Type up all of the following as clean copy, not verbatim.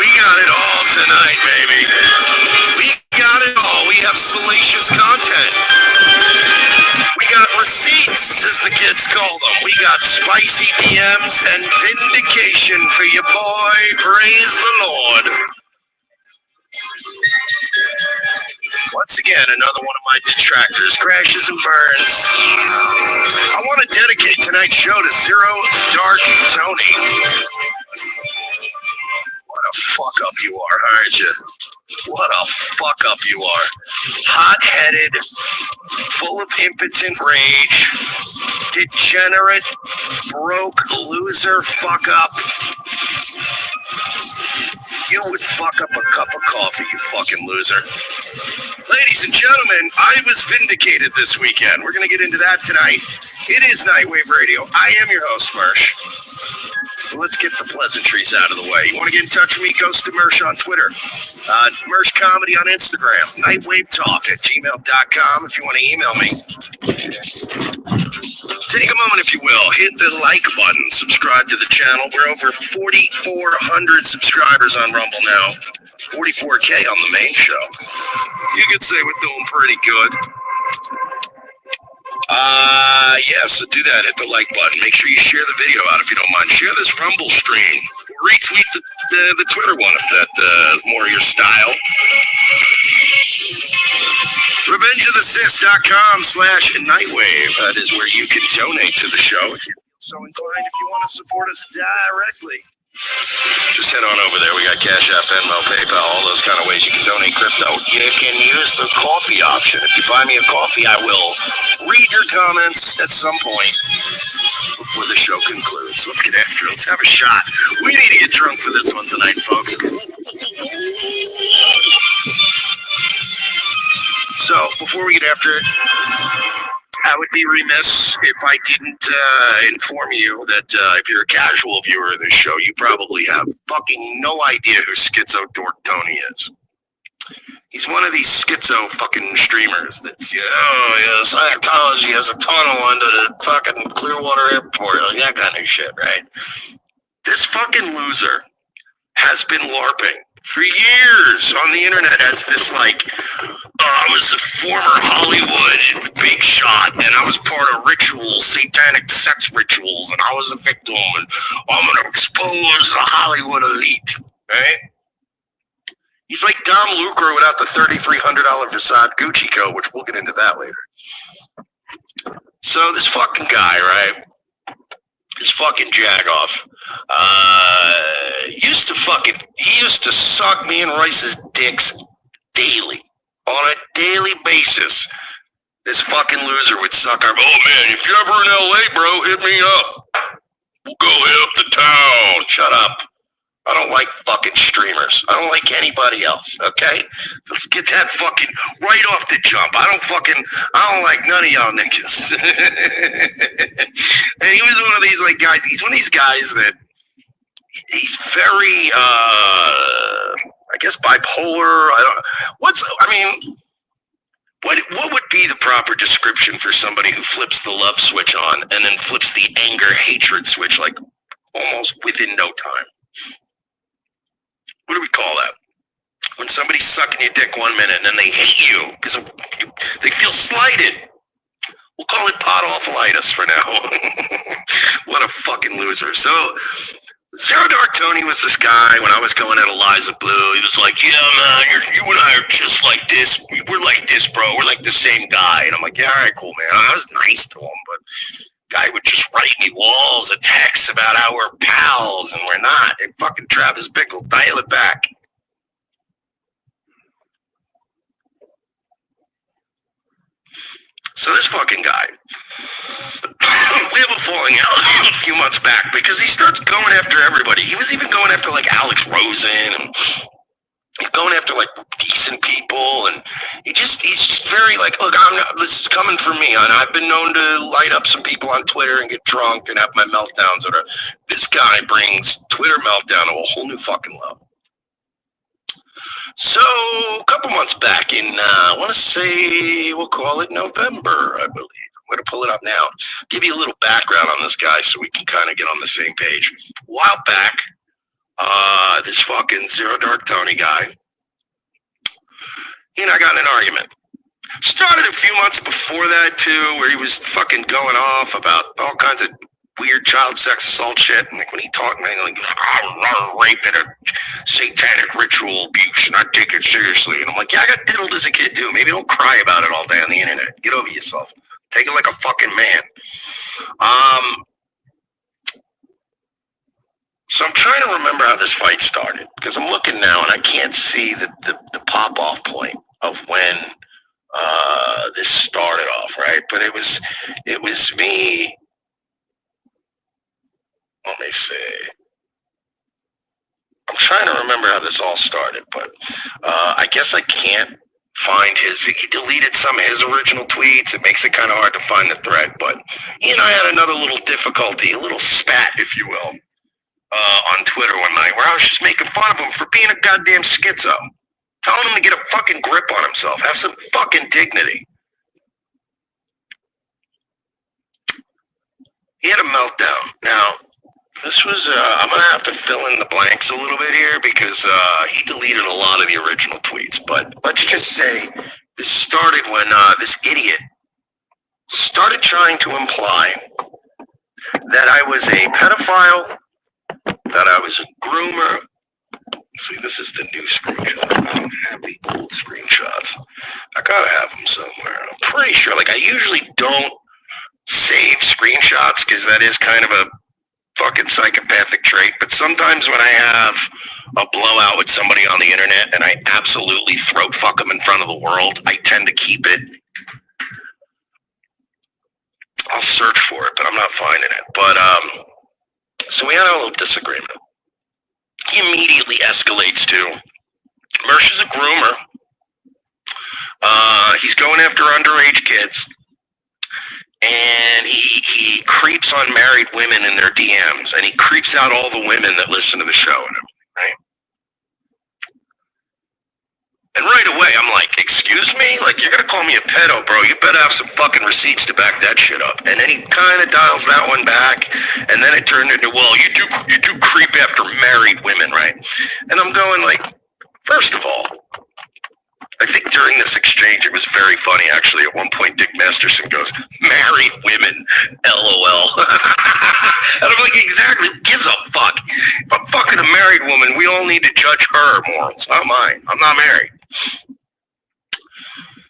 We got it all tonight, baby. We got it all. We have salacious content. We got receipts, as the kids call them. We got spicy DMs and vindication for your boy. Praise the Lord. Once again, another one of my detractors crashes and burns. I want to dedicate tonight's show to Zero Dark Tony. What a fuck up you are, aren't you? What a fuck up you are. Hot-headed, full of impotent rage, degenerate, broke, loser, fuck up. You would fuck up a cup of coffee, you fucking loser. Ladies and gentlemen, I was vindicated this weekend. We're going to get into that tonight. It is Nightwave Radio. I am your host, Mersh. Let's get the pleasantries out of the way. You want to get in touch with me? Ghost to Mersh on Twitter. Mersh Comedy on Instagram. NightwaveTalk@gmail.com if you want to email me. Take a moment, if you will. Hit the like button. Subscribe to the channel. We're over 4,400 subscribers on Rumble now. 44K on the main show. You could say we're doing pretty good. Yeah, so do that. Hit the like button. Make sure you share the video out if you don't mind. Share this Rumble stream. Retweet the Twitter one if that is more your style. RevengeOfTheSith.com/Nightwave. That is where you can donate to the show if you feel so inclined. If you want to support us directly, just head on over there. We got Cash App, Venmo, PayPal, all those kind of ways you can donate crypto. You can use the coffee option. If you buy me a coffee, I will read your comments at some point before the show concludes. Let's get after it. Let's have a shot. We need to get drunk for this one tonight, folks. So, before we get after it, I would be remiss if I didn't inform you that if you're a casual viewer of this show, you probably have fucking no idea who Schizo Dork Tony is. He's one of these schizo fucking streamers that's, Scientology has a tunnel under the fucking Clearwater Airport, like that kind of shit, right? This fucking loser has been LARPing for years on the internet as this, like, I was a former Hollywood big shot, and I was part of rituals, satanic sex rituals, and I was a victim, and I'm going to expose the Hollywood elite, right? He's like Dom Lucre without the $3,300 Versace Gucci coat, which we'll get into that later. So this fucking guy, right, this fucking jagoff, he used to suck me and Royce's dicks daily. On a daily basis, this fucking loser would suck our... Oh, man, if you're ever in L.A., bro, hit me up. We'll go hit up the town. Shut up. I don't like fucking streamers. I don't like anybody else, okay? Let's get that fucking right off the jump. I don't like none of y'all niggas. And he was one of these, like, guys... He's one of these guys that... He's very, I guess bipolar. What would be the proper description for somebody who flips the love switch on and then flips the anger hatred switch like almost within no time? What do we call that? When somebody's sucking your dick 1 minute and then they hate you because they feel slighted. We'll call it pot-awfulitis for now. What a fucking loser. So Zero Dark Tony was this guy when I was going at Eliza Blue. He was like, yeah, man, you and I are just like this. We're like this, bro. We're like the same guy. And I'm like, yeah, all right, cool, man. I was nice to him, but guy would just write me walls of texts about how we're pals and we're not. And fucking Travis Bickle, dial it back. So this fucking guy, we have a falling out a few months back because he starts going after everybody. He was even going after like Alex Rosen and he's going after like decent people, and he's just very like, look, this is coming for me, and I've been known to light up some people on Twitter and get drunk and have my meltdowns. Or this guy brings Twitter meltdown to a whole new fucking level. So a couple months back in, I want to say, we'll call it November, I believe. I'm going to pull it up now. Give you a little background on this guy so we can kind of get on the same page. A while back, This fucking Zero Dark Tony guy, he and I got in an argument. Started a few months before that too, where he was fucking going off about all kinds of weird child sex assault shit. And like when he talked, man, like rape and a satanic ritual abuse, and I take it seriously. And I'm like, yeah, I got diddled as a kid too. Maybe don't cry about it all day on the internet. Get over yourself. Take it like a fucking man. So I'm trying to remember how this fight started, because I'm looking now and I can't see the pop off point of when this started off, right? But it was me. Let me see. I'm trying to remember how this all started, but I guess I can't find he deleted some of his original tweets. It makes it kind of hard to find the thread, but he and I had another little difficulty, a little spat, if you will, on Twitter one night, where I was just making fun of him for being a goddamn schizo. Telling him to get a fucking grip on himself. Have some fucking dignity. He had a meltdown. Now, this was, I'm going to have to fill in the blanks a little bit here, because he deleted a lot of the original tweets. But let's just say this started when this idiot started trying to imply that I was a pedophile, that I was a groomer. See, this is the new screenshot. I don't have the old screenshots. I gotta have them somewhere. I'm pretty sure, like, I usually don't save screenshots, because that is kind of a fucking psychopathic trait. But sometimes when I have a blowout with somebody on the internet and I absolutely throat fuck them in front of the world, I tend to keep it. I'll search for it, but I'm not finding it. But, so we had a little disagreement. He immediately escalates to, Mersh is a groomer. He's going after underage kids. And he creeps on married women in their DMs. And he creeps out all the women that listen to the show and everything, right? And right away, I'm like, excuse me? Like, you're going to call me a pedo, bro. You better have some fucking receipts to back that shit up. And then he kind of dials that one back. And then it turned into, well, you do creep after married women, right? And I'm going like, first of all, I think during this exchange, it was very funny, actually. At one point, Dick Masterson goes, married women, LOL. And I'm like, exactly, who gives a fuck? If I'm fucking a married woman, we all need to judge her morals, not mine. I'm not married.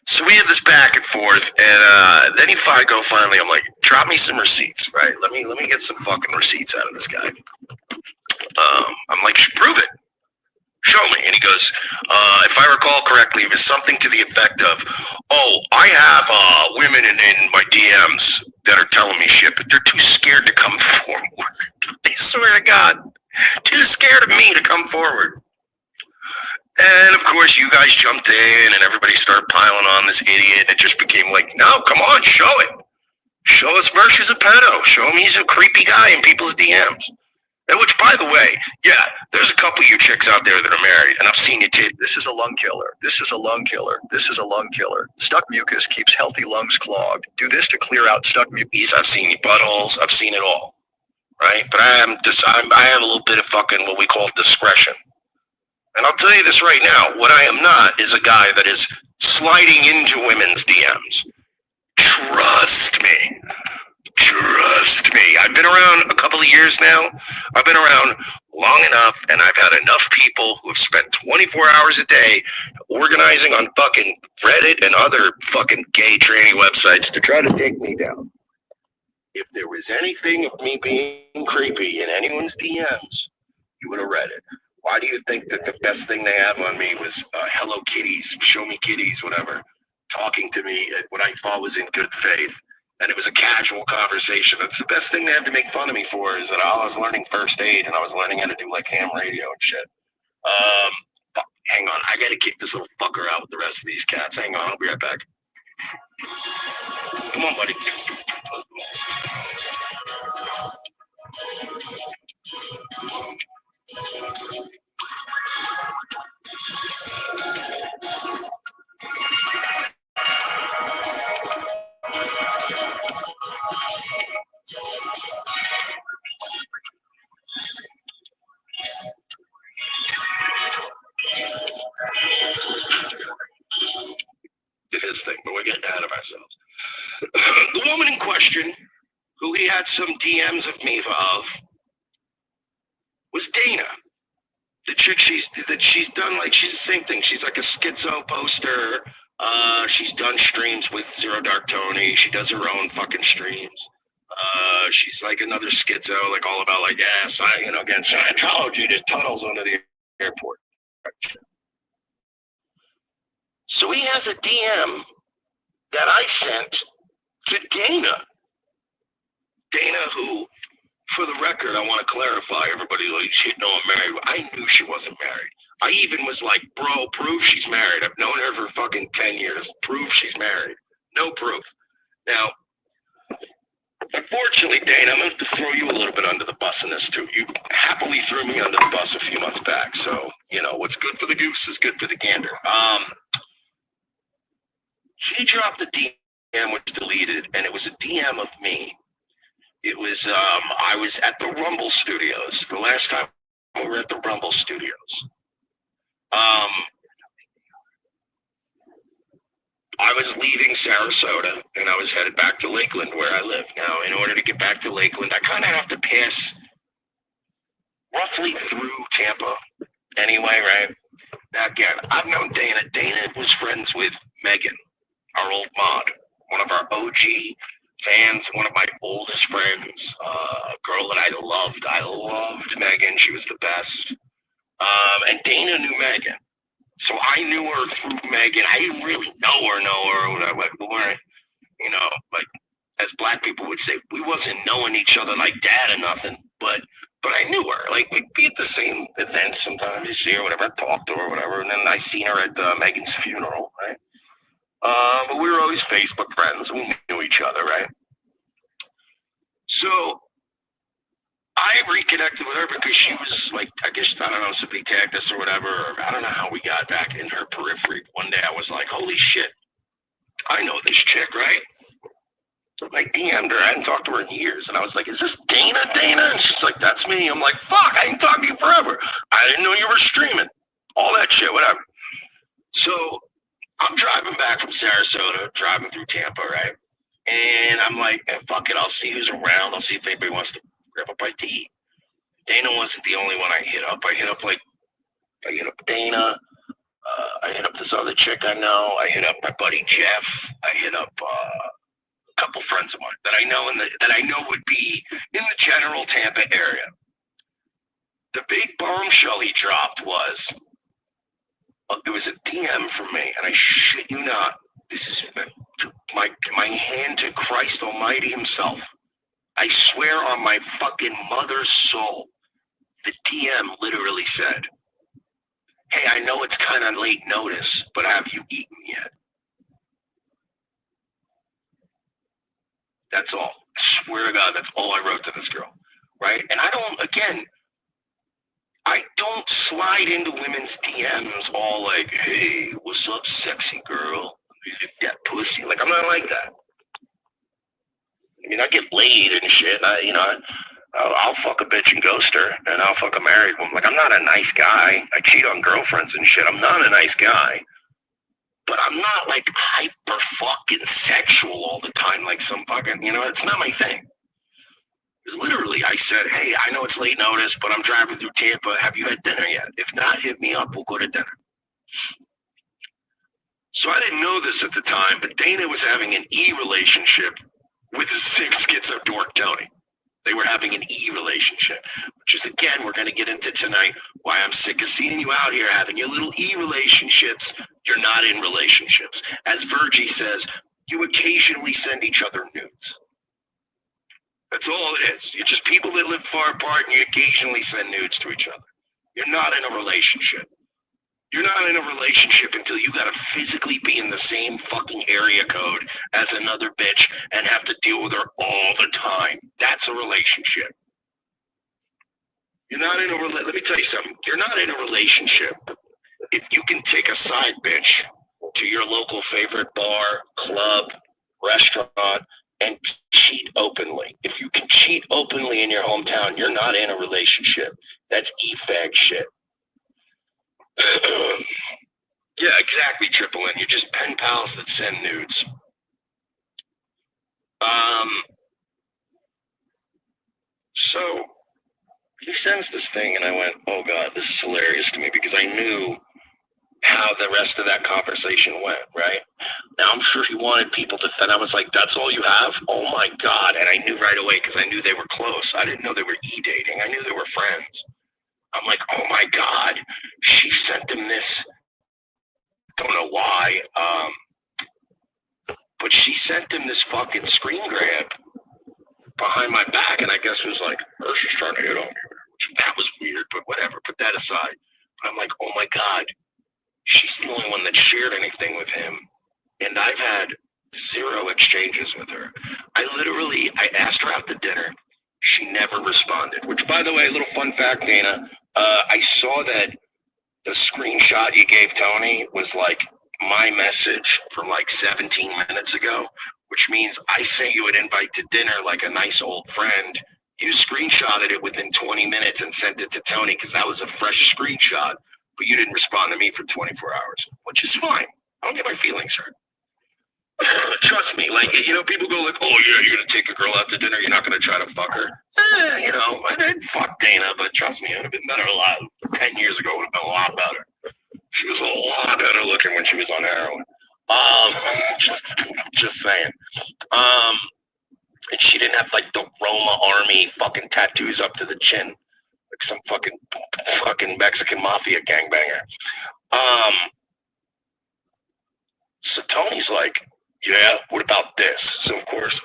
So we have this back and forth, and then finally, I'm like, drop me some receipts, right? Let me get some fucking receipts out of this guy. I'm like, prove it. Show me. And he goes, if I recall correctly, it was something to the effect of, oh, I have women in my DMs that are telling me shit, but they're too scared to come forward. I swear to God, too scared of me to come forward. And of course, you guys jumped in and everybody started piling on this idiot. It just became like, no, come on, show it. Show us Mersh is a pedo. Show him he's a creepy guy in people's DMs. And which, by the way, yeah, there's a couple of you chicks out there that are married, and I've seen you too. This is a lung killer. This is a lung killer. This is a lung killer. Stuck mucus keeps healthy lungs clogged. Do this to clear out stuck mucus. I've seen your buttholes. I've seen it all, right? But I have a little bit of fucking what we call discretion. And I'll tell you this right now, what I am not is a guy that is sliding into women's DMs. Trust me. Trust me. I've been around a couple of years now. I've been around long enough, and I've had enough people who have spent 24 hours a day organizing on fucking Reddit and other fucking gay tranny websites to try to take me down. If there was anything of me being creepy in anyone's DMs, you would have read it. Why do you think that the best thing they have on me was Hello Kitties, Show Me Kitties, whatever, talking to me at what I thought was in good faith? And it was a casual conversation. That's the best thing they have to make fun of me for, is that I was learning first aid and I was learning how to do like ham radio and shit. Hang on. I got to kick this little fucker out with the rest of these cats. Hang on. I'll be right back. Come on, buddy. ahead of ourselves. The woman in question, who he had some DMs of me of, was Dana. The chick she's done, like, she's the same thing. She's like a schizo poster. She's done streams with Zero Dark Tony. She does her own fucking streams. She's like another schizo, like all about like, yeah, again, Scientology, there's tunnels under the airport. So he has a DM that I sent to Dana. Dana, who, for the record, I want to clarify, everybody, like, I'm married. I knew she wasn't married. I even was like, bro, prove she's married. I've known her for fucking 10 years. Prove she's married. No proof. Now, unfortunately, Dana, I'm going to throw you a little bit under the bus in this, too. You happily threw me under the bus a few months back. So, what's good for the goose is good for the gander. She dropped a DM which deleted, and it was a DM of me. It was, I was at the Rumble Studios. The last time we were at the Rumble Studios. I was leaving Sarasota, and I was headed back to Lakeland, where I live. Now, in order to get back to Lakeland, I kind of have to pass roughly through Tampa anyway, right? Now, again, I've known Dana. Dana was friends with Megan, our old mod, one of our OG fans, one of my oldest friends, a girl that I loved. I loved Megan. She was the best. And Dana knew Megan. So I knew her through Megan. I didn't really know her. We weren't, like, as black people would say, we wasn't knowing each other like dad or nothing. But I knew her. Like, we'd be at the same events sometimes this year, whatever. I talked to her, whatever. And then I seen her at Megan's funeral, right? But we were always Facebook friends. We knew each other, right? So I reconnected with her because she was like, I guess, I don't know, somebody tagged us or whatever. Or I don't know how we got back in her periphery. One day I was like, holy shit, I know this chick, right? So I DM'd her. I hadn't talked to her in years. And I was like, is this Dana? And she's like, that's me. I'm like, fuck, I ain't talked to you forever. I didn't know you were streaming. All that shit, whatever. So I'm driving back from Sarasota, driving through Tampa, right? And I'm like, fuck it, I'll see who's around. I'll see if anybody wants to grab a bite to eat. Dana wasn't the only one I hit up. I hit up Dana. I hit up this other chick I know. I hit up my buddy Jeff. I hit up a couple friends of mine that I know that I know would be in the general Tampa area. The big bombshell he dropped was it was a DM from me, and I shit you not. This is my hand to Christ Almighty himself. I swear on my fucking mother's soul, the DM literally said, hey, I know it's kind of late notice, but have you eaten yet? That's all. I swear to God, that's all I wrote to this girl, right? And I don't slide into women's DMs all like, hey, what's up, sexy girl? That pussy. Like, I'm not like that. I mean, I get laid and shit. I'll fuck a bitch and ghost her, and I'll fuck a married woman. Like, I'm not a nice guy. I cheat on girlfriends and shit. I'm not a nice guy. But I'm not, like, hyper fucking sexual all the time like some fucking, it's not my thing. Because literally, I said, hey, I know it's late notice, but I'm driving through Tampa. Have you had dinner yet? If not, hit me up. We'll go to dinner. So I didn't know this at the time, but Dana was having an E-relationship with Schizo Dork Tony. They were having an E-relationship, which is, again, we're going to get into tonight, why I'm sick of seeing you out here having your little E-relationships. You're not in relationships. As Virgie says, you occasionally send each other nudes. That's all it is. You're just people that live far apart, and you occasionally send nudes to each other. You're not in a relationship. You're not in a relationship until you gotta physically be in the same fucking area code as another bitch and have to deal with her all the time. That's a relationship. You're not in a let me tell you something. You're not in a relationship if you can take a side bitch to your local favorite bar, club, restaurant, and cheat openly. If you can cheat openly in your hometown, you're not in a relationship. That's e-fag shit. Yeah, exactly, Triple N. You're just pen pals that send nudes. So he sends this thing, and I went, "Oh God, this is hilarious to me," because I knew how the rest of that conversation went, right? Now, I'm sure he wanted people to, and I was like, "That's all you have? Oh my God." And I knew right away because I knew they were close. I didn't know they were e-dating. I knew they were friends. I'm like, "Oh my God." She sent him this. Don't know why. But she sent him this fucking screen grab behind my back, and I guess was like, she's trying to hit on me. That was weird, but whatever. Put that aside. But I'm like, oh my God, she's the only one that shared anything with him. And I've had 0 exchanges with her. I asked her out to dinner. She never responded, which, by the way, a little fun fact, Dana, I saw that the screenshot you gave Tony was like my message from like 17 minutes ago, which means I sent you an invite to dinner like a nice old friend. You screenshotted it within 20 minutes and sent it to Tony because that was a fresh screenshot, but you didn't respond to me for 24 hours, which is fine. I don't get my feelings hurt. Trust me, like, people go like, oh yeah, you're gonna take a girl out to dinner, you're not gonna try to fuck her. I didn't fuck Dana, but trust me, it would have been better a lot. 10 years ago, it would have been a lot better. She was a lot better looking when she was on heroin. Just saying. And she didn't have like the Roma army fucking tattoos up to the chin, like some fucking Mexican mafia gangbanger. So Tony's like, yeah, what about this? So of course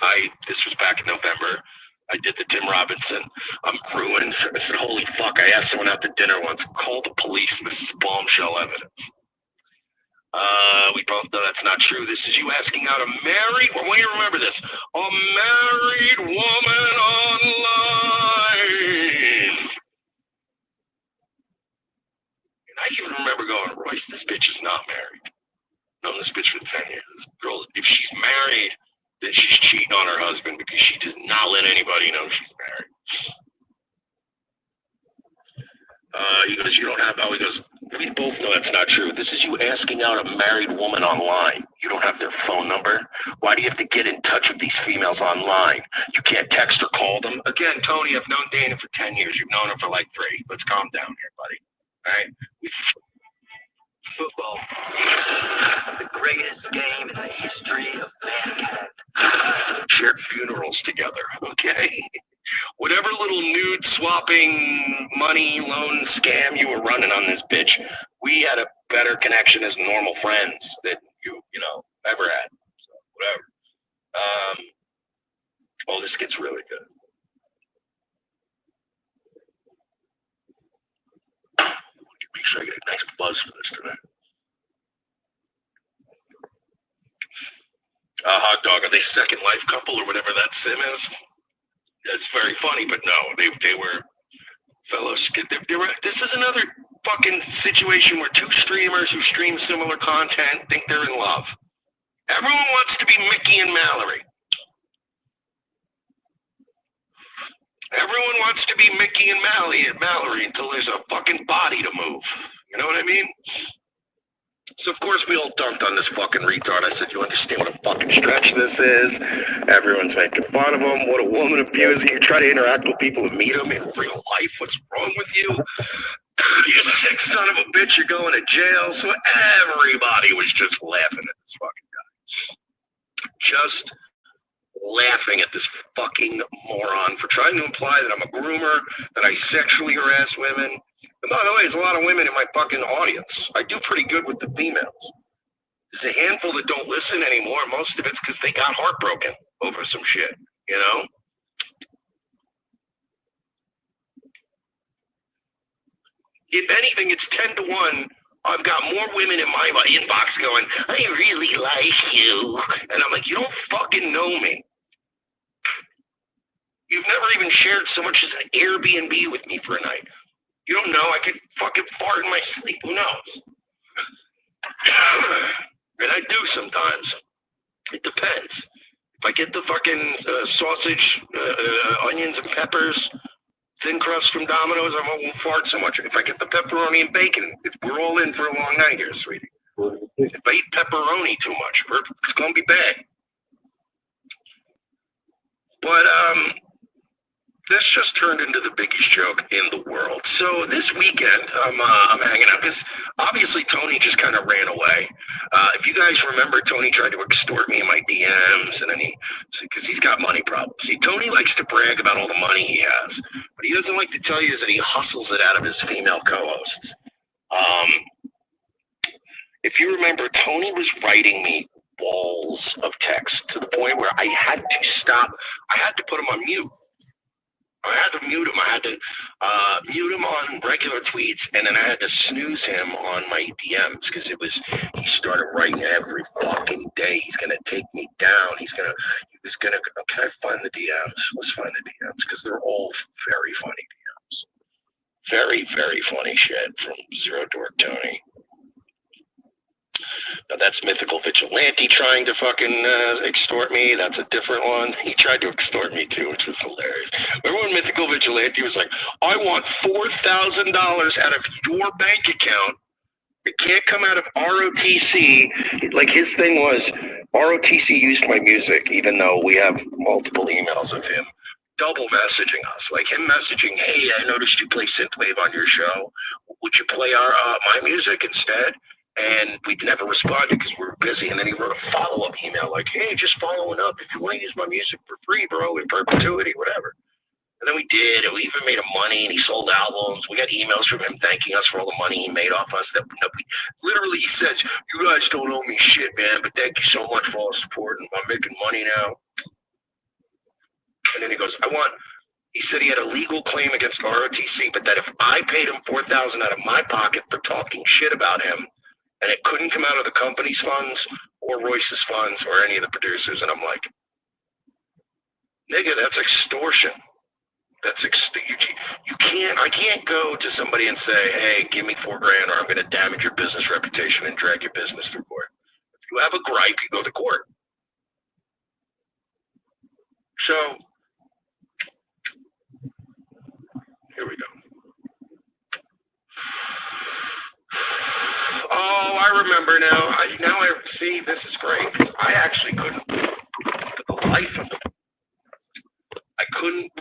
this was back in November. I did the Tim Robinson. I'm ruined. I said, holy fuck, I asked someone out to dinner once, call the police. This is bombshell evidence. We both know that's not true. This is you asking out a married, I want you to remember this, a married woman online. And I even remember going, Royce, this bitch is not married. Known this bitch for 10 years. This girl, if she's married, then she's cheating on her husband because she does not let anybody know she's married. He goes, you don't have, he goes, we both know that's not true. This is you asking out a married woman online. You don't have their phone number. Why do you have to get in touch with these females online? You can't text or call them. Again, Tony, I've known Dana for 10 years. You've known her for like 3. Let's calm down here, buddy. All right? Football, the greatest game in the history of mankind. Shared funerals together, okay? Whatever little nude swapping money loan scam you were running on this bitch, we had a better connection as normal friends than you ever had. So whatever. This gets really good. Make sure I get a nice buzz for this tonight. Hot dog, are they Second Life couple or whatever that sim is? That's very funny, but no, they were fellows. This is another fucking situation where 2 streamers who stream similar content think they're in love. Everyone wants to be Mickey and Mallory. Everyone wants to be Mickey and Mallory until there's a fucking body to move. You know what I mean? So, of course, we all dunked on this fucking retard. I said, you understand what a fucking stretch this is? Everyone's making fun of him. What a woman abuser. You try to interact with people and meet them in real life. What's wrong with you? You sick son of a bitch. You're going to jail. So everybody was just laughing at this fucking guy. Just laughing at this fucking moron for trying to imply that I'm a groomer, that I sexually harass women. And by the way, there's a lot of women in my fucking audience. I do pretty good with the females. There's a handful that don't listen anymore. Most of it's because they got heartbroken over some shit, If anything, it's 10 to 1. I've got more women in my inbox going, I really like you. And I'm like, you don't fucking know me. You've never even shared so much as an Airbnb with me for a night. You don't know. I could fucking fart in my sleep. Who knows? And I do sometimes. It depends. If I get the fucking sausage, onions and peppers, thin crust from Domino's, I won't fart so much. If I get the pepperoni and bacon, we're all in for a long night here, sweetie. If I eat pepperoni too much, it's going to be bad. But this just turned into the biggest joke in the world. So this weekend, I'm hanging out because obviously Tony just kind of ran away. If you guys remember, Tony tried to extort me in my DMs, and then because he's got money problems. See, Tony likes to brag about all the money he has, but he doesn't like to tell you is that he hustles it out of his female co-hosts. If you remember, Tony was writing me walls of text to the point where I had to stop. I had to put him on mute. I had to mute him. I had to mute him on regular tweets, and then I had to snooze him on my DMs because he started writing every fucking day. He's gonna take me down. Can I find the DMs? Let's find the DMs because they're all very funny DMs. Very, very funny shit from Zero Dork Tony. Now that's Mythical Vigilante trying to fucking extort me. That's a different one. He tried to extort me too, which was hilarious. Remember when Mythical Vigilante was like, I want $4,000 out of your bank account. It can't come out of ROTC. Like his thing was, ROTC used my music, even though we have multiple emails of him double messaging us. Like him messaging, hey, I noticed you play synthwave on your show. Would you play my music instead? And we'd never responded because we were busy. And then he wrote a follow-up email like, hey, just following up. If you want to use my music for free, bro, in perpetuity, whatever. And then we did. And we even made him money, and he sold albums. We got emails from him thanking us for all the money he made off us. Literally, he says, you guys don't owe me shit, man, but thank you so much for all the support, and I'm making money now. And then he goes, he said he had a legal claim against ROTC, but that if I paid him $4,000 out of my pocket for talking shit about him, and it couldn't come out of the company's funds or Royce's funds or any of the producers. And I'm like, nigga, that's extortion. I can't go to somebody and say, hey, give me $4,000 or I'm going to damage your business reputation and drag your business through court. If you have a gripe, you go to court. So, here we go. Oh, I remember now. I see. This is great because I actually couldn't, for the life of me, I couldn't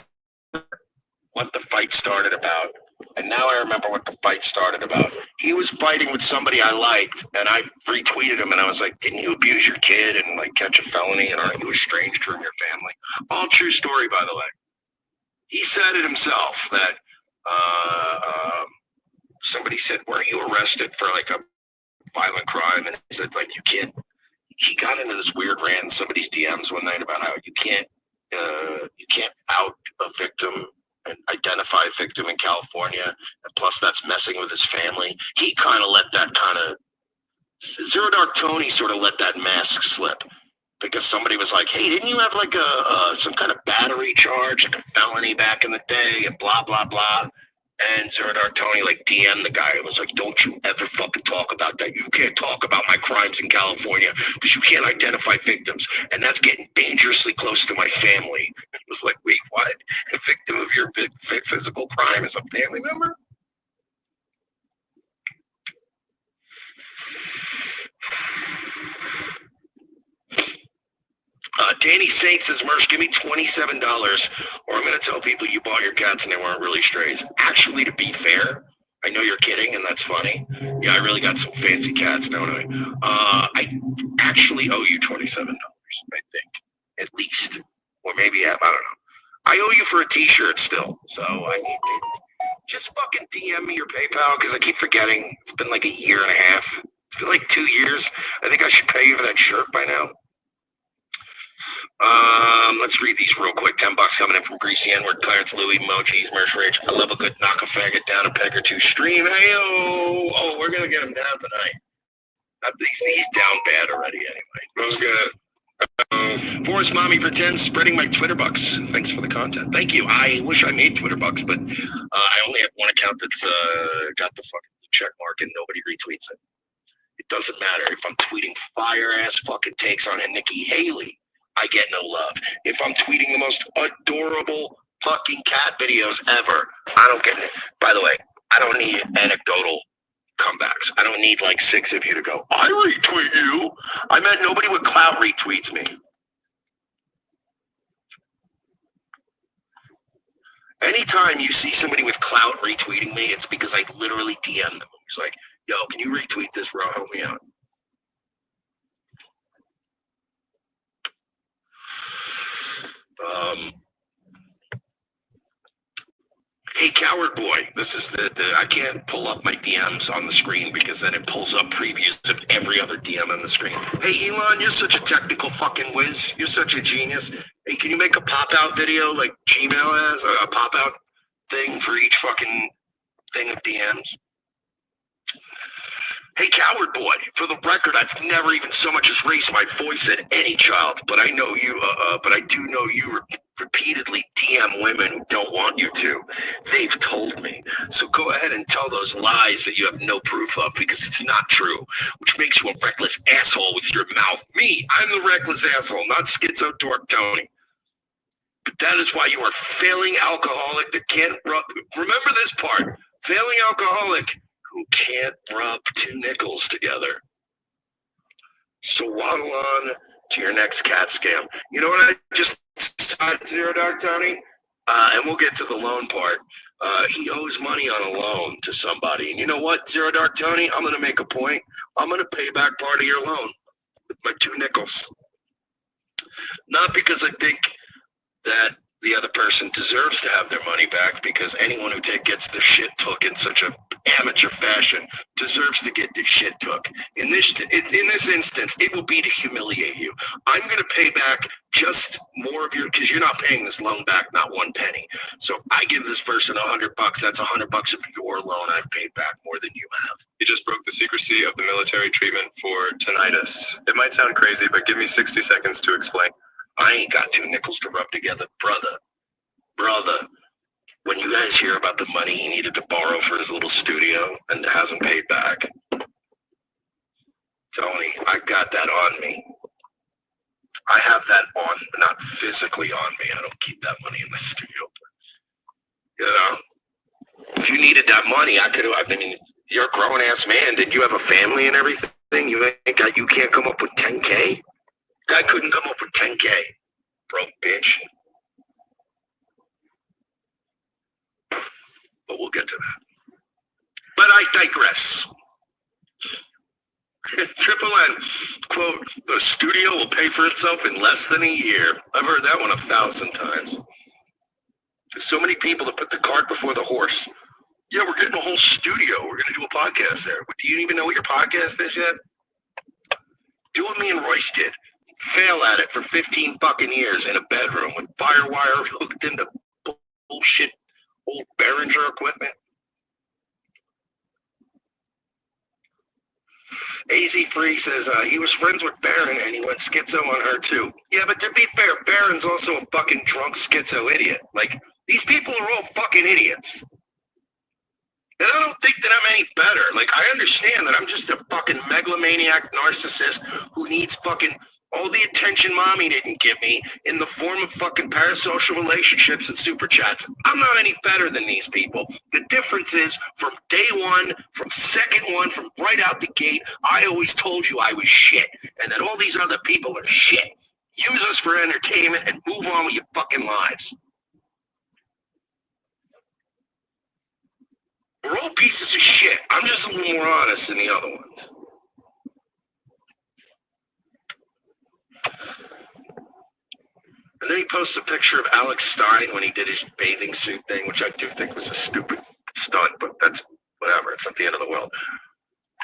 what the fight started about. And now I remember what the fight started about. He was fighting with somebody I liked, and I retweeted him, and I was like, didn't you abuse your kid and like catch a felony, and aren't you estranged from your family? All true story, by the way. He said it himself that somebody said, weren't you arrested for like a violent crime? And he said, like, you can't. He got into this weird rant in somebody's DMs one night about how you can't out a victim and identify a victim in California, and plus that's messing with his family. He kind of let that Zero Dark Tony sort of let that mask slip because somebody was like, hey, didn't you have like some kind of battery charge, like a felony back in the day, and blah blah blah. And Zero Dark Tony like DM'd the guy and was like, don't you ever fucking talk about that. You can't talk about my crimes in California because you can't identify victims. And that's getting dangerously close to my family. It was like, wait, what? A victim of your physical crime is a family member? Danny Saint says, Mersh, give me $27 or I'm going to tell people you bought your cats and they weren't really strays. Actually, to be fair, I know you're kidding and that's funny. Yeah, I really got some fancy cats, don't I? I actually owe you $27, I think, at least. Or maybe, I don't know. I owe you for a t-shirt still, so I need to just fucking DM me your PayPal because I keep forgetting. It's been like a year and a half. It's been like 2 years. I think I should pay you for that shirt by now. Let's read these real quick. $10 coming in from Greasy N-Word, Clarence Louie, Emojis, Merch Rage. I love a good knock a faggot down a peg or two stream. Hey, oh, we're gonna get him down tonight. He's down bad already anyway. That was good. Forest Mommy for 10, spreading my Twitter bucks. Thanks for the content. Thank you. I wish I made Twitter bucks, but I only have one account that's got the fucking check mark and nobody retweets it. It doesn't matter if I'm tweeting fire ass fucking takes on a Nikki Haley. I get no love. If I'm tweeting the most adorable fucking cat videos ever, I don't get it. By the way, I don't need anecdotal comebacks. I don't need like 6 of you to go, I retweet you. I meant nobody with clout retweets me. anytime you see somebody with clout retweeting me, it's because I literally DM them. It's like, yo, can you retweet this, bro? Help me out. Hey, Coward Boy, this is the I can't pull up my DMs on the screen because then it pulls up previews of every other DM on the screen. Hey, Elon, you're such a technical fucking whiz. You're such a genius. Hey, can you make a pop-out video like Gmail has? A pop-out thing for each fucking thing of DMs? Hey, Coward Boy, for the record, I've never even so much as raised my voice at any child, but I know you, but I do know you repeatedly DM women who don't want you to. They've told me. So go ahead and tell those lies that you have no proof of because it's not true, which makes you a reckless asshole with your mouth. Me, I'm the reckless asshole, not Schizo Dork Tony. But that is why you are failing alcoholic that can't rub. Remember this part. Failing alcoholic who can't rub two nickels together. So waddle on to your next cat scam. You know what I just decided, Zero Dark Tony? And we'll get to the loan part. He owes money on a loan to somebody. And you know what, Zero Dark Tony? I'm going to make a point. I'm going to pay back part of your loan with my two nickels. Not because I think that the other person deserves to have their money back, because anyone who gets their shit took in such an amateur fashion deserves to get their shit took. In this instance, it will be to humiliate you. I'm going to pay back just more of your, because you're not paying this loan back, not one penny. So if I give this person $100, that's $100 of your loan I've paid back more than you have. You just broke the secrecy of the military treatment for tinnitus. It might sound crazy, but give me 60 seconds to explain. I ain't got two nickels to rub together, brother. When you guys hear about the money he needed to borrow for his little studio and hasn't paid back, Tony, I got that on me. I have that on, not physically on me. I don't keep that money in the studio. But, you know, if you needed that money, I mean, you're a grown-ass man. Didn't you have a family and everything? You can't come up with 10K? Guy couldn't come up with 10K. Broke bitch. But we'll get to that. But I digress. Triple N, quote, the studio will pay for itself in less than a year. I've heard that one 1,000 times. There's so many people that put the cart before the horse. Yeah, we're getting a whole studio. We're going to do a podcast there. But do you even know what your podcast is yet? Do what me and Royce did. Fail at it for 15 fucking years in a bedroom with firewire hooked into bullshit old Behringer equipment. AZ Free says he was friends with Barron and he went schizo on her too. Yeah, but to be fair, Barron's also a fucking drunk schizo idiot. Like, these people are all fucking idiots. And I don't think that I'm any better. Like, I understand that I'm just a fucking megalomaniac narcissist who needs fucking all the attention mommy didn't give me in the form of fucking parasocial relationships and super chats. I'm not any better than these people. The difference is from day one, from second one, from right out the gate, I always told you I was shit and that all these other people are shit. Use us for entertainment and move on with your fucking lives. We're all pieces of shit. I'm just a little more honest than the other ones. And then he posts a picture of Alex Stein when he did his bathing suit thing, which I do think was a stupid stunt, but that's whatever. It's not the end of the world.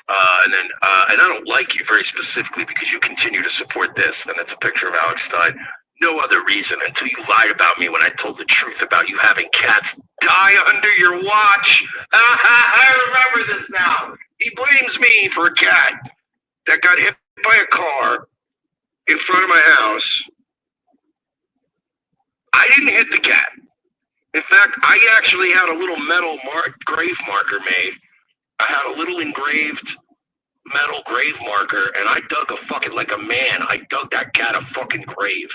And I don't like you very specifically because you continue to support this, and it's a picture of Alex Stein. No other reason until you lied about me when I told the truth about you having cats die under your watch. I remember this now. He blames me for a cat that got hit by a car in front of my house. I didn't hit the cat. In fact, I actually had a little metal grave marker made. I had a little engraved metal grave marker, and I dug a fucking, like a man, I dug that cat a fucking grave.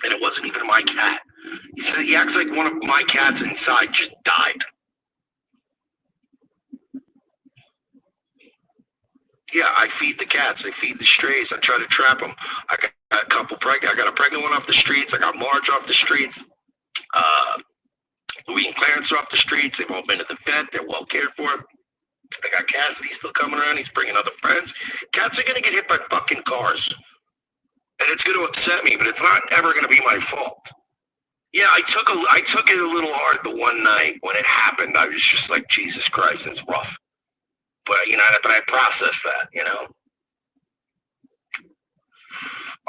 And it wasn't even my cat. He said he acts like one of my cats inside just died. Yeah, I feed the cats. I feed the strays. I try to trap them. I got a couple pregnant. I got a pregnant one off the streets. I got Marge off the streets. Louis and Clarence are off the streets. They've all been to the vet. They're well cared for. I got Cassidy still coming around. He's bringing other friends. Cats are going to get hit by fucking cars. And it's going to upset me, but it's not ever going to be my fault. Yeah, I took it a little hard the one night when it happened. I was just like, Jesus Christ, it's rough. But, but I processed that,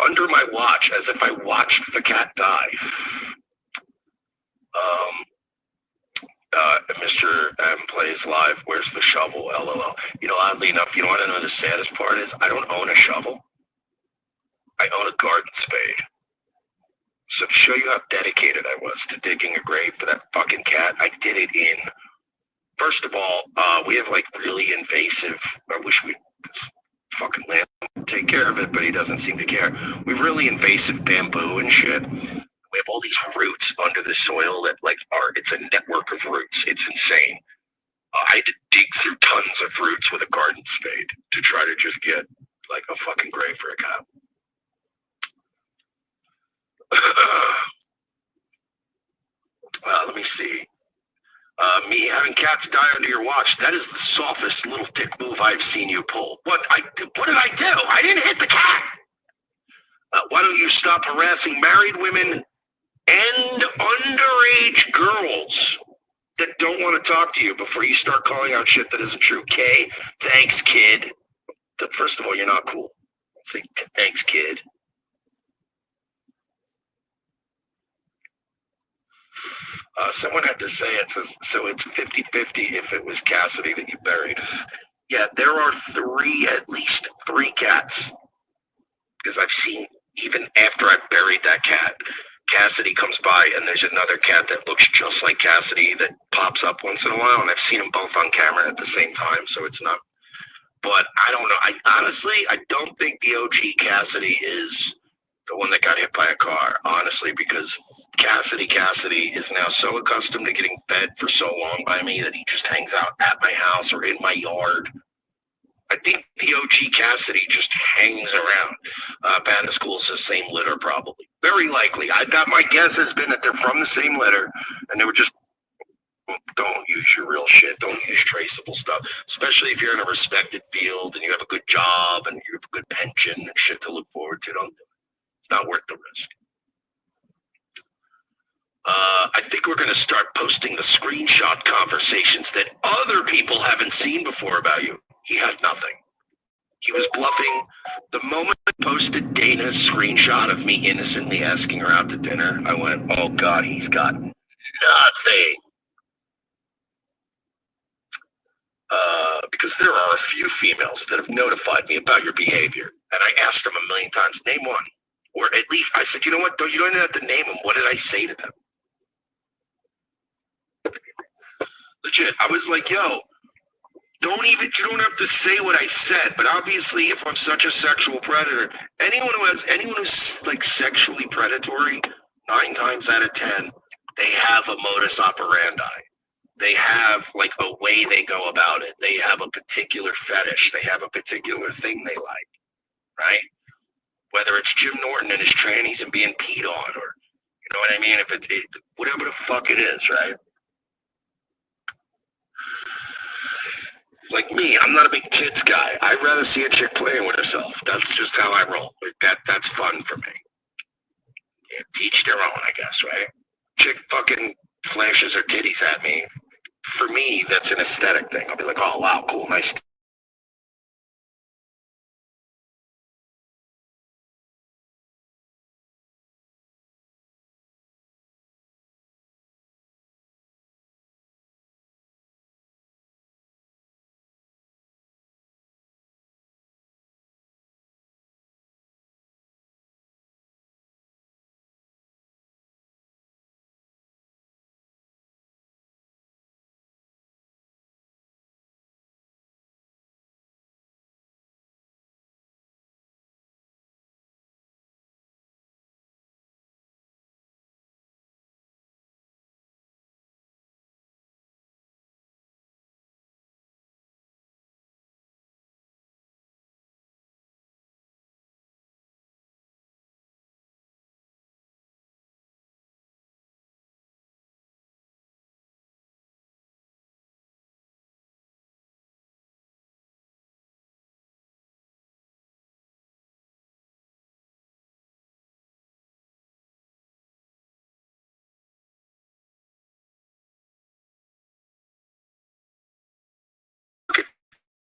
Under my watch, as if I watched the cat die. Mr. M plays live. Where's the shovel? LOL. Oddly enough, you want to know the saddest part is? I don't own a shovel. I own a garden spade. So to show you how dedicated I was to digging a grave for that fucking cat, I did it in. First of all, we have like really invasive. I wish we'd fucking land take care of it, but he doesn't seem to care. We have really invasive bamboo and shit. We have all these roots under the soil that it's a network of roots. It's insane. I had to dig through tons of roots with a garden spade to try to just get like a fucking grave for a cat. Let me see. Me having cats die under your watch, that is the softest little dick move I've seen you pull. What did I do? I didn't hit the cat. Why don't you stop harassing married women and underage girls that don't want to talk to you before you start calling out shit that isn't true? Kay, thanks, kid. First of all, you're not cool. Say thanks, kid. Someone had to say it, so it's 50-50 if it was Cassidy that you buried. Yeah, there are at least three cats. Because I've seen, even after I buried that cat, Cassidy comes by and there's another cat that looks just like Cassidy that pops up once in a while, and I've seen them both on camera at the same time, so it's not. But I don't know. I don't think the OG Cassidy is the one that got hit by a car, honestly, because Cassidy is now so accustomed to getting fed for so long by me that he just hangs out at my house or in my yard. I think the OG Cassidy just hangs around. Pat at school says same litter, probably. Very likely. My guess has been that they're from the same litter, and they were just, don't use your real shit. Don't use traceable stuff, especially if you're in a respected field and you have a good job and you have a good pension and shit to look forward to. Don't do it. It's not worth the risk. I think we're going to start posting the screenshot conversations that other people haven't seen before about you. He had nothing. He was bluffing. The moment I posted Dana's screenshot of me innocently asking her out to dinner, I went, oh God, he's got nothing. Because there are a few females that have notified me about your behavior. And I asked them a million times, name one. Or at least I said, you know what? You don't have to name them. What did I say to them? Legit. I was like, yo, you don't have to say what I said. But obviously, if I'm such a sexual predator, anyone who's like sexually predatory, 9 times out of 10, they have a modus operandi. They have like a way they go about it. They have a particular fetish. They have a particular thing they like, right? Whether it's Jim Norton and his trannies and being peed on, or you know what I mean? If it whatever the fuck it is, right? Like me, I'm not a big tits guy. I'd rather see a chick playing with herself. That's just how I roll. That's fun for me. Yeah, teach their own, I guess, right? Chick fucking flashes her titties at me. For me, that's an aesthetic thing. I'll be like, oh wow, cool, nice.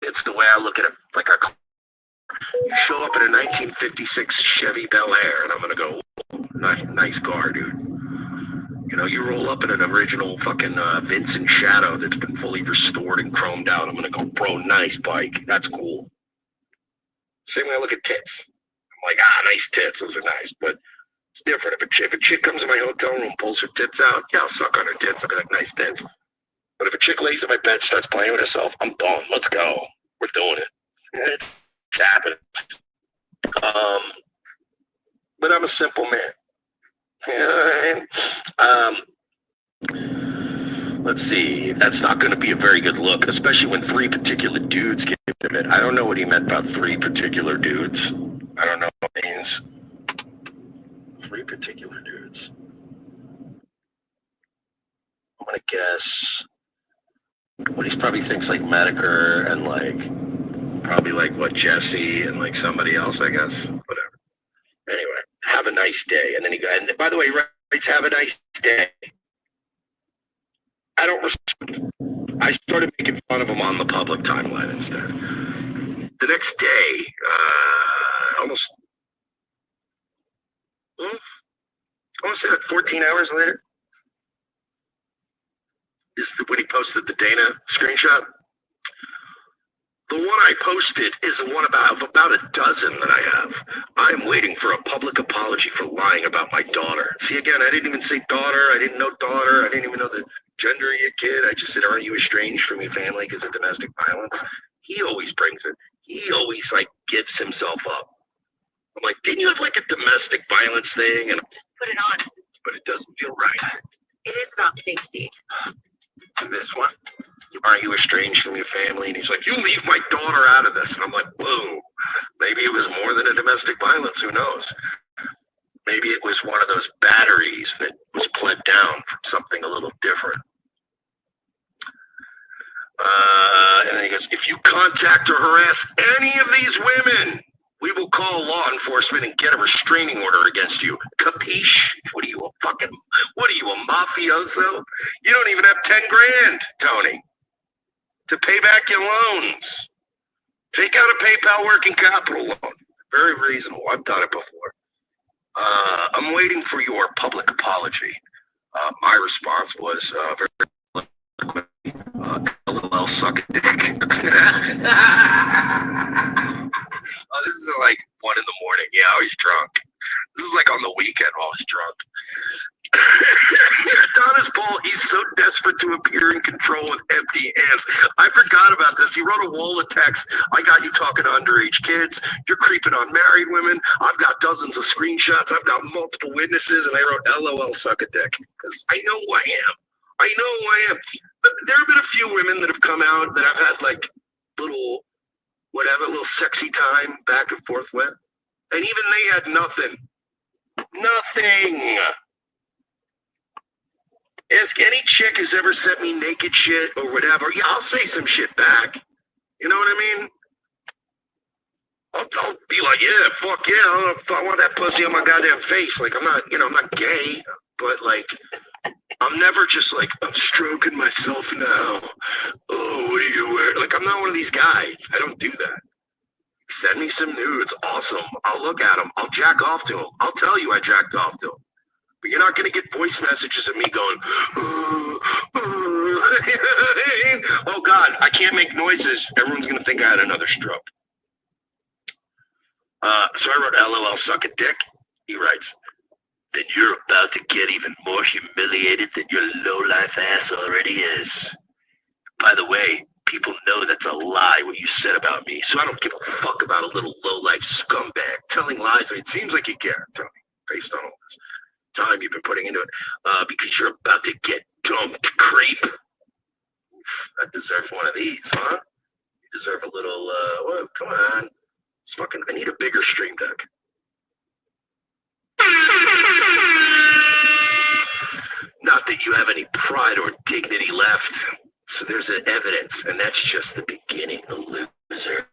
It's the way I look at it. Like you show up in a 1956 Chevy Bel Air, and I'm gonna go, nice car, dude. You know, you roll up in an original fucking Vincent Shadow that's been fully restored and chromed out. I'm gonna go, bro, nice bike. That's cool. Same way I look at tits. I'm like, nice tits. Those are nice, but it's different. If a chick comes in my hotel room and pulls her tits out, yeah, I'll suck on her tits. I'll be like, nice tits. But if a chick lays in my bed, starts playing with herself, I'm done. Let's go. We're doing it. It's happening. But I'm a simple man. You know what I mean? Let's see. That's not going to be a very good look, especially when 3 particular dudes give it. I don't know what he meant about 3 particular dudes. I don't know what it means. 3 particular dudes. I'm going to guess what he probably thinks like Medicare and like probably like what Jesse and like somebody else, I guess. Whatever. Anyway, have a nice day. And then and by the way, he writes, have a nice day. I don't respect. I started making fun of him on the public timeline instead. The next day, almost, I want to say like 14 hours later, is when he posted the Dana screenshot. The one I posted is the one of about a dozen that I have. I'm waiting for a public apology for lying about my daughter. See, again, I didn't even say daughter. I didn't know daughter. I didn't even know the gender of your kid. I just said, aren't you estranged from your family because of domestic violence? He always brings it. He always, like, gives himself up. I'm like, didn't you have, like, a domestic violence thing? And just put it on. But it doesn't feel right. It is about safety. And this one? Aren't you estranged from your family? And he's like, you leave my daughter out of this. And I'm like, whoa, maybe it was more than a domestic violence. Who knows? Maybe it was one of those batteries that was pled down from something a little different. And then he goes, if you contact or harass any of these women, we will call law enforcement and get a restraining order against you. Capiche? What are you, a mafioso? You don't even have 10 grand, Tony, to pay back your loans. Take out a PayPal working capital loan. Very reasonable. I've done it before. I'm waiting for your public apology. My response was very LOL, suck a dick. This is like 1 in the morning. Yeah, I was drunk. This is like on the weekend while I was drunk. Adonis Paul, he's so desperate to appear in control with empty hands. I forgot about this. He wrote a wall of text. I got you talking to underage kids. You're creeping on married women. I've got dozens of screenshots. I've got multiple witnesses. And I wrote, LOL, suck a dick. Because I know who I am. I know who I am. But there have been a few women that have come out that I've had like little sexy time back and forth with. And even they had nothing. Nothing. Ask any chick who's ever sent me naked shit or whatever. Yeah, I'll say some shit back. You know what I mean? I'll be like, yeah, fuck yeah. I want that pussy on my goddamn face. Like, I'm not gay, but like, I'm never just like, I'm stroking myself now. Oh, what do you wear? Like, I'm not one of these guys. I don't do that. Send me some nudes. Awesome. I'll look at them. I'll jack off to them. I'll tell you I jacked off to them. But you're not going to get voice messages of me going, oh God, I can't make noises. Everyone's going to think I had another stroke. So I wrote, LOL, suck a dick. He writes, then you're about to get even more humiliated than your low-life ass already is. By the way, people know that's a lie what you said about me, so I don't give a fuck about a little low-life scumbag telling lies. I mean, it seems like you care, Tony, based on all this time you've been putting into it, because you're about to get dumped, creep. I deserve one of these, huh? You deserve a little, well, come on. It's fucking, I need a bigger stream deck. Not that you have any pride or dignity left. So there's an evidence, and that's just the beginning, the loser.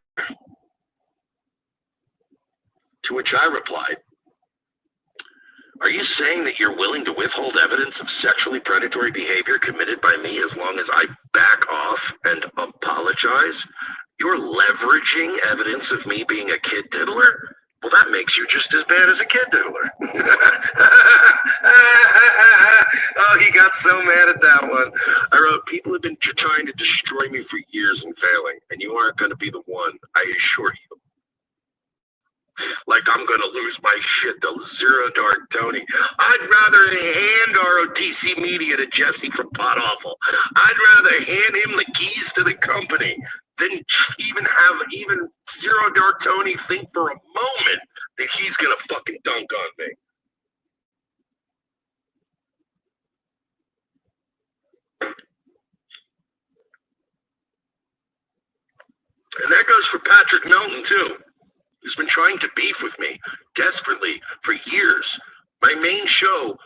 To which I replied, are you saying that you're willing to withhold evidence of sexually predatory behavior committed by me as long as I back off and apologize? You're leveraging evidence of me being a kid diddler? Well, that makes you just as bad as a kid diddler. Oh, he got so mad at that one. I wrote, people have been trying to destroy me for years and failing, and you aren't going to be the one, I assure you. Like I'm going to lose my shit to Zero Dark Tony. I'd rather hand ROTC Media to Jesse from Pot Awful. I'd rather hand him the keys to the company than even have Zero Dark Tony think for a moment that he's going to fucking dunk on me. And that goes for Patrick Melton, too, who's been trying to beef with me desperately for years. My main show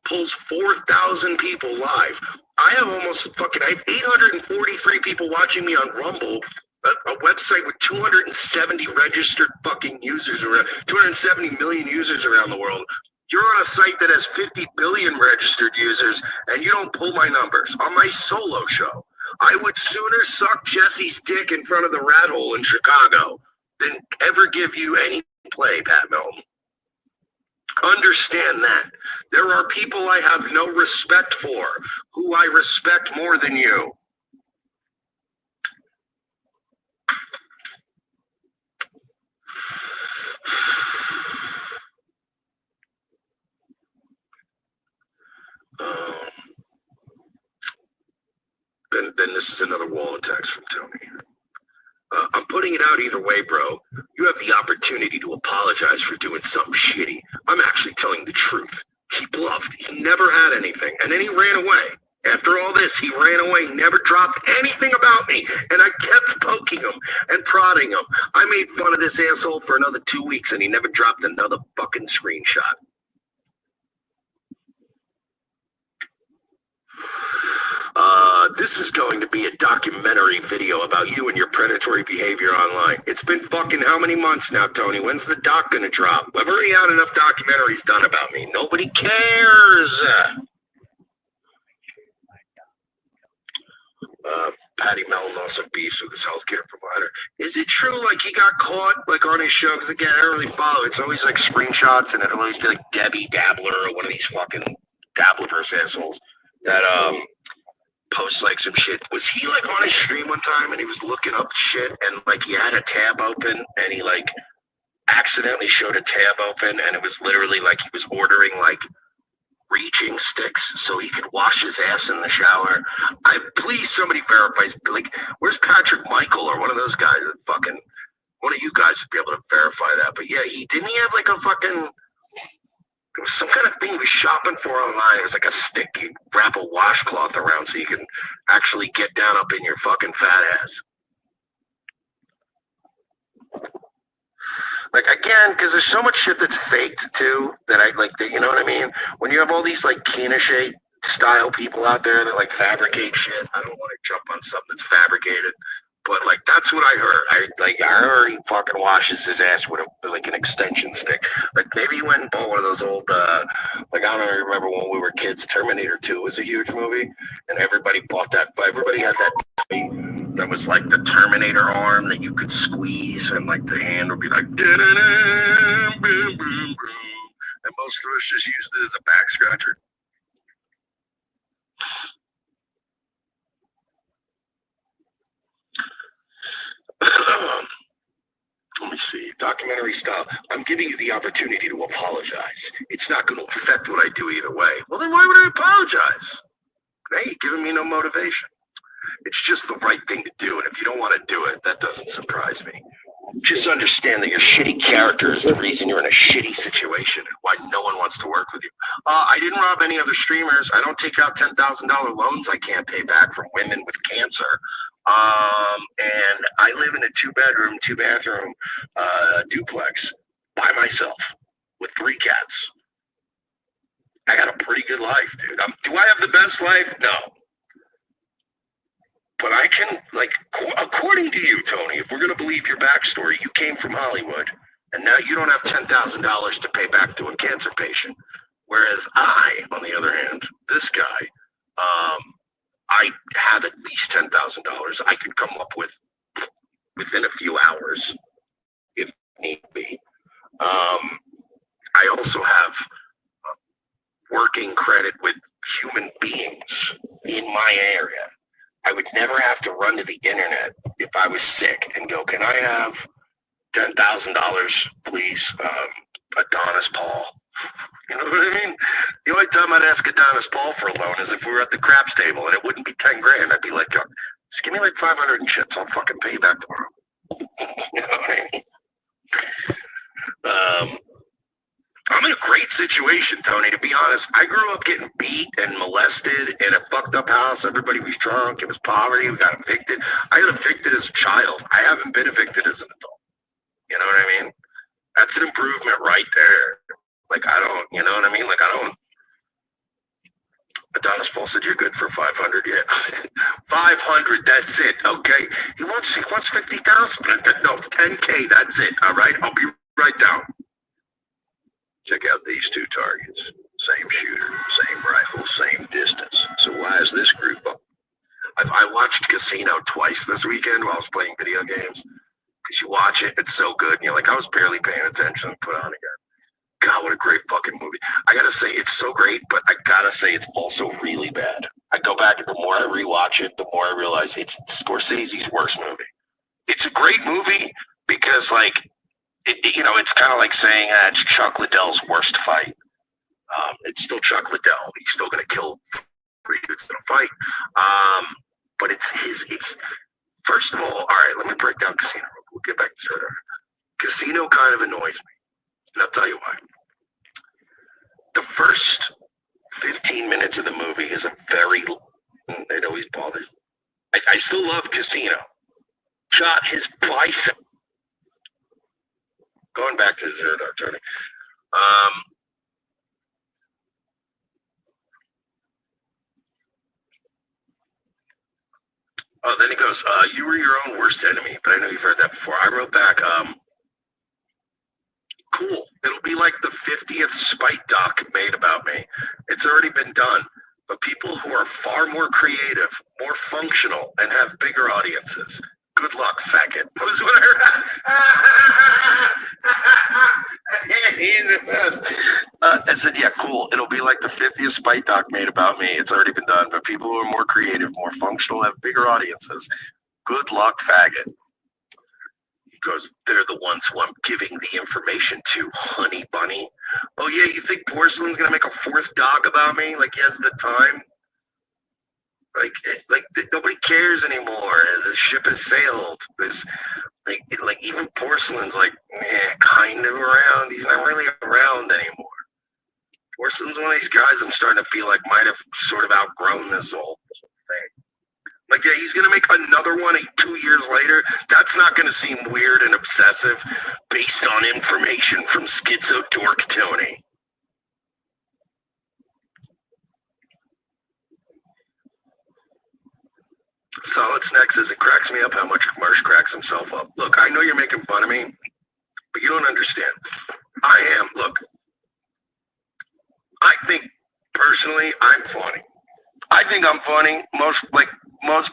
pulls 4,000 people live. I have 843 people watching me on Rumble, a website with 270 registered fucking users around, 270 million users around the world. You're on a site that has 50 billion registered users, and you don't pull my numbers on my solo show. I would sooner suck Jesse's dick in front of the rat hole in Chicago than ever give you any play, Pat Melton. Understand that. There are people I have no respect for who I respect more than you. Then this is another wall of text from Tony. I'm putting it out either way, bro. You have the opportunity to apologize for doing something shitty. I'm actually telling the truth. He bluffed. He never had anything. And then he ran away. After all this, he ran away, never dropped anything about me. And I kept poking him and prodding him. I made fun of this asshole for another 2 weeks, and he never dropped another fucking screenshot. This is going to be a documentary video about you and your predatory behavior online. It's been fucking how many months now, Tony? When's the doc gonna drop? I've already had enough documentaries done about me. Nobody cares. Patty Melton also beefs with his healthcare provider. Is it true, like, he got caught, like, on his show? Because, again, I don't really follow. It's always, like, screenshots, and it'll always be, like, Debbie Dabbler or one of these fucking Dabblerverse assholes that, posts like some shit. Was he like on his stream one time and he was looking up shit and like he had a tab open and he like accidentally showed a tab open and it was literally like he was ordering like reaching sticks so he could wash his ass in the shower? Please somebody verifies, like, where's Patrick Michael or one of those guys that fucking, one of you guys would be able to verify that. But yeah, he have like a fucking, there was some kind of thing he was shopping for online. It was like a stick you wrap a washcloth around so you can actually get down up in your fucking fat ass. Like, again, because there's so much shit that's faked too that I like, that, you know what I mean? When you have all these like Keenan style people out there that like fabricate shit, I don't want to jump on something that's fabricated. But like that's what I heard. I heard he fucking washes his ass with like an extension stick. Like maybe he went and bought one of those old like I don't remember when we were kids. Terminator 2 was a huge movie, and everybody bought that. Everybody had that toy that was like the Terminator arm that you could squeeze, and like the hand would be like, boom, boom, boom. And most of us just used it as a back scratcher. Let me see. Documentary style. I'm giving you the opportunity to apologize. It's not going to affect what I do either way. Well, then why would I apologize? Now you're giving me no motivation. It's just the right thing to do. And if you don't want to do it, that doesn't surprise me. Just understand that your shitty character is the reason you're in a shitty situation and why no one wants to work with you. I didn't rob any other streamers. I don't take out $10,000 loans I can't pay back from women with cancer. And I live in a 2-bedroom, 2-bathroom duplex by myself with 3 cats. I got a pretty good life, dude. Do I have the best life? No. But I can, like, according to you, Tony, if we're going to believe your backstory, you came from Hollywood, and now you don't have $10,000 to pay back to a cancer patient. Whereas I, on the other hand, this guy, I have at least $10,000 I could come up with within a few hours, if need be. I also have working credit with human beings in my area. I would never have to run to the internet if I was sick and go, can I have $10,000, please? Adonis Paul. You know what I mean? The only time I'd ask Adonis Paul for a loan is if we were at the craps table, and it wouldn't be 10 grand. I'd be like, just give me like 500 in chips. I'll fucking pay you back tomorrow. You know what I mean? I'm in a great situation, Tony, to be honest. I grew up getting beat and molested in a fucked up house. Everybody was drunk. It was poverty. We got evicted. I got evicted as a child. I haven't been evicted as an adult. You know what I mean? That's an improvement right there. Like, I don't, you know what I mean? Like, I don't. Adonis Paul said, you're good for 500. Yeah. 500, that's it. Okay. He wants 50,000. No, 10K, that's it. All right. I'll be right down. Check out these two targets. Same shooter, same rifle, same distance. So why is this group up? I watched Casino twice this weekend while I was playing video games. Because you watch it, it's so good. And you're like, I was barely paying attention and put on again. God, what a great fucking movie. I gotta say, it's so great, but I gotta say, it's also really bad. I go back, and the more I rewatch it, the more I realize it's Scorsese's worst movie. It's a great movie because, like, it's kind of like saying it's Chuck Liddell's worst fight. It's still Chuck Liddell. He's still going to kill 3 dudes in a fight. But it's first of all right, let me break down Casino. We'll get back to it. Casino kind of annoys me. And I'll tell you why. The first 15 minutes of the movie is it always bothers me. I still love Casino. Shot his bicep. Going back to Zero Dark Thirty. Then he goes, you were your own worst enemy, but I know you've heard that before. I wrote back, cool. It'll be like the 50th Spite doc made about me. It's already been done. But people who are far more creative, more functional, and have bigger audiences. Good luck, faggot. Was what I said, yeah, cool. It'll be like the 50th Spite doc made about me. It's already been done. But people who are more creative, more functional, have bigger audiences. Good luck, faggot. He goes, they're the ones who I'm giving the information to, honey bunny. Oh, yeah, you think Porcelain's going to make a 4th doc about me? Like, he has the time? Like nobody cares anymore. The ship has sailed. There's like even Porcelain's like kind of around. He's not really around anymore. Porcelain's one of these guys I'm starting to feel like might have sort of outgrown this whole thing. Like, yeah, he's gonna make another one 2 years later. That's not gonna seem weird and obsessive based on information from Schizo Dork Tony. Solid Snack says it cracks me up how much Marsh cracks himself up. Look, I know you're making fun of me, but you don't understand. Look, I think personally I'm funny. I think I'm funny. Most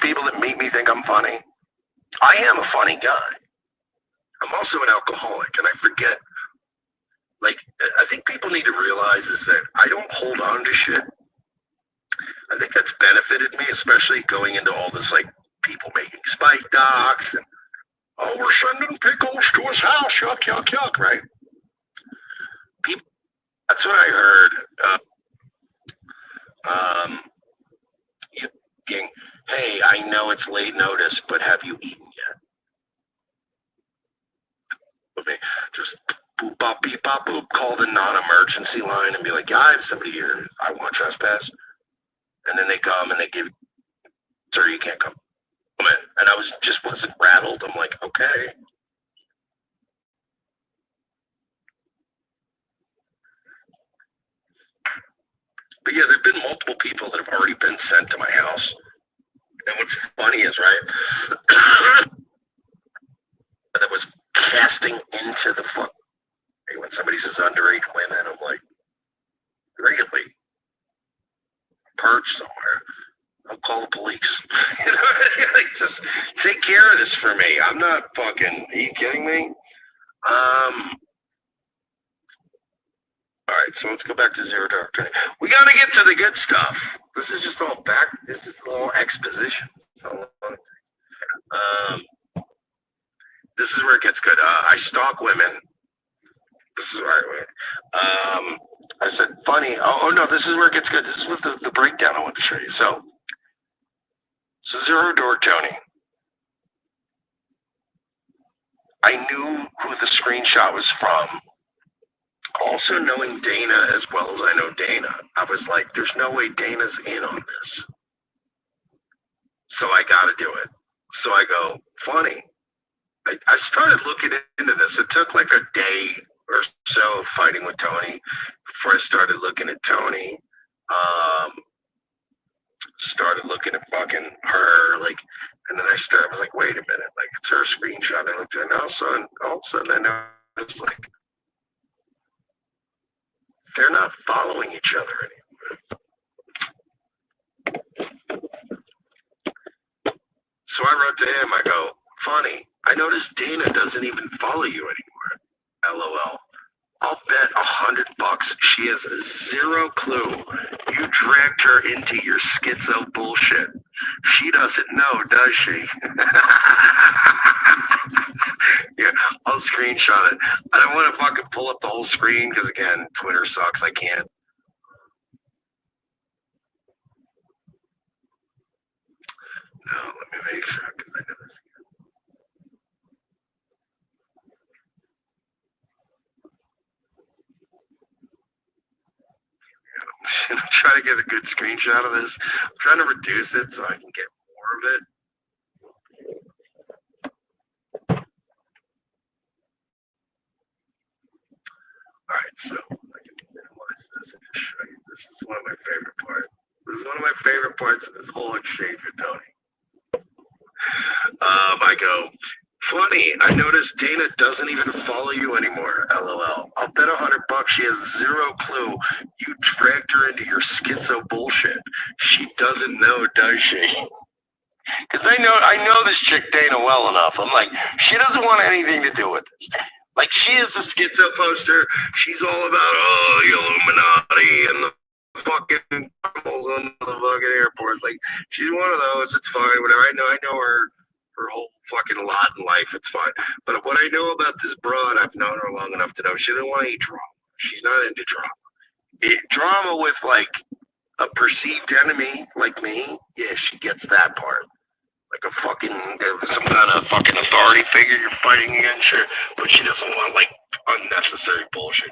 people that meet me think I'm funny. I am a funny guy. I'm also an alcoholic, and I forget. Like, I think people need to realize is that I don't hold on to shit. I think that's benefited me, especially going into all this, like, people making Spike docs and, oh, we're sending pickles to his house, yuck, yuck, yuck, right? People, that's what I heard. You thinking, hey, I know it's late notice, but have you eaten yet? Okay, just boop, bop, beep, bop, boop, call the non-emergency line and be like, yeah, I have somebody here. I want to trespass. And then they come and they give, sir, you can't come in. And I wasn't rattled. I'm like, okay. But yeah, there have been multiple people that have already been sent to my house. And what's funny is, right, that was casting into the fuck. When somebody says underage women, I'm like, really? Perch somewhere. I'll call the police. You know, like, just take care of this for me. I'm not fucking. Are you kidding me? All right, so let's go back to Zero Dark 20. We got to get to the good stuff. This is just all back. This is all exposition. This is where it gets good. I stalk women. This is where I said funny. Oh no, this is where it gets good. This was the breakdown I wanted to show you. So Zero Dark Tony. I knew who the screenshot was from. Also knowing Dana as well as I know Dana, I was like, there's no way Dana's in on this. So I got to do it. So I go, funny. I started looking into this. It took like a day or so of fighting with Tony before I started looking at Tony. Started looking at fucking her, like, and then I was like, wait a minute, like, it's her screenshot. I looked at it, and all of a sudden I noticed, like, they're not following each other anymore. So I wrote to him, I go, funny, I noticed Dana doesn't even follow you anymore. LOL. I'll bet $100 she has zero clue you dragged her into your schizo bullshit. She doesn't know, does she? Yeah, I'll screenshot it. I don't want to fucking pull up the whole screen because, again, Twitter sucks. I can't. No, let me make sure because I know this. I'm trying to get a good screenshot of this. I'm trying to reduce it so I can get more of it. All right, so I can minimize this and just show you. This is one of my favorite parts. This is one of my favorite parts of this whole exchange with Tony. I go, funny, I noticed Dana doesn't even follow you anymore, LOL. I'll bet $100 she has zero clue you dragged her into your schizo bullshit. She doesn't know, does she? Because I know this chick Dana well enough. I'm like, she doesn't want anything to do with this. Like, she is a schizo poster. She's all about, the Illuminati and the fucking tunnels on the fucking airports. Like, she's one of those. It's fine. Whatever. I know her whole fucking lot in life. It's fine. But what I know about this broad, I've known her long enough to know she doesn't want any drama. She's not into drama. Drama with, like, a perceived enemy like me, yeah, she gets that part. Like a fucking, some kind of fucking authority figure you're fighting against her, but she doesn't want, like, unnecessary bullshit.